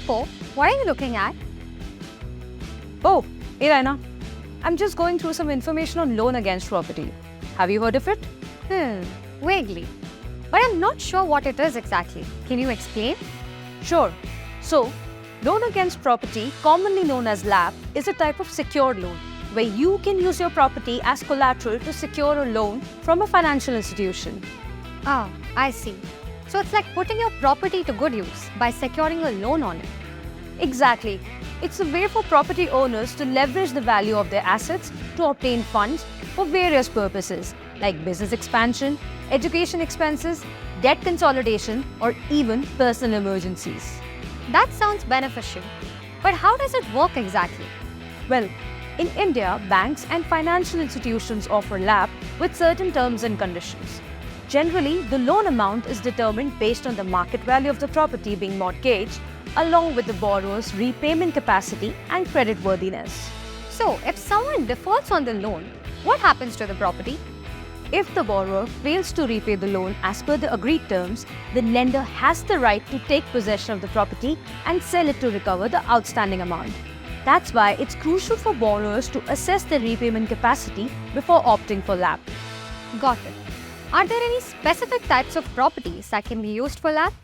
Po, what are you looking at? Oh, hey Raina. I'm just going through some information on loan against property. Have you heard of it? Vaguely. But I'm not sure what it is exactly. Can you explain? Sure. So, loan against property, commonly known as LAP, is a type of secured loan where you can use your property as collateral to secure a loan from a financial institution. Ah, I see. So it's like putting your property to good use by securing a loan on it. Exactly. It's a way for property owners to leverage the value of their assets to obtain funds for various purposes like business expansion, education expenses, debt consolidation, or even personal emergencies. That sounds beneficial. But how does it work exactly? Well, in India, banks and financial institutions offer LAP with certain terms and conditions. Generally, the loan amount is determined based on the market value of the property being mortgaged, along with the borrower's repayment capacity and creditworthiness. So, if someone defaults on the loan, what happens to the property? If the borrower fails to repay the loan as per the agreed terms, the lender has the right to take possession of the property and sell it to recover the outstanding amount. That's why it's crucial for borrowers to assess their repayment capacity before opting for LAP. Got it. Are there any specific types of properties that can be used for LAP?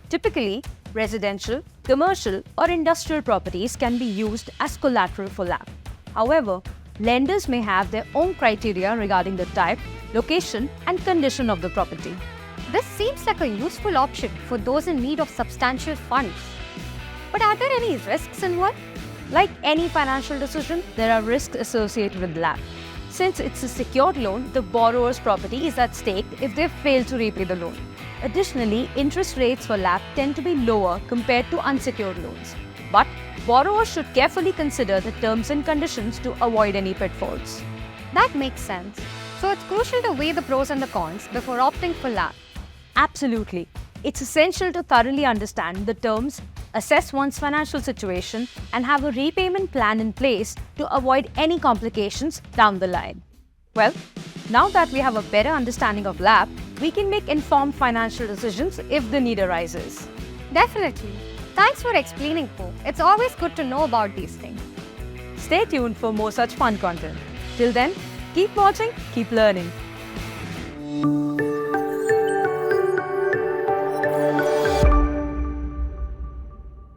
Typically, residential, commercial, or industrial properties can be used as collateral for LAP. However, lenders may have their own criteria regarding the type, location, and condition of the property. This seems like a useful option for those in need of substantial funds. But are there any risks involved? Like any financial decision, there are risks associated with LAP. Since it's a secured loan, the borrower's property is at stake if they fail to repay the loan. Additionally, interest rates for LAP tend to be lower compared to unsecured loans. But borrowers should carefully consider the terms and conditions to avoid any pitfalls. That makes sense. So it's crucial to weigh the pros and the cons before opting for LAP. Absolutely. It's essential to thoroughly understand the terms, assess one's financial situation, and have a repayment plan in place to avoid any complications down the line. Well, now that we have a better understanding of LAP, we can make informed financial decisions if the need arises. Definitely. Thanks for explaining, Po. It's always good to know about these things. Stay tuned for more such fun content. Till then, keep watching, keep learning.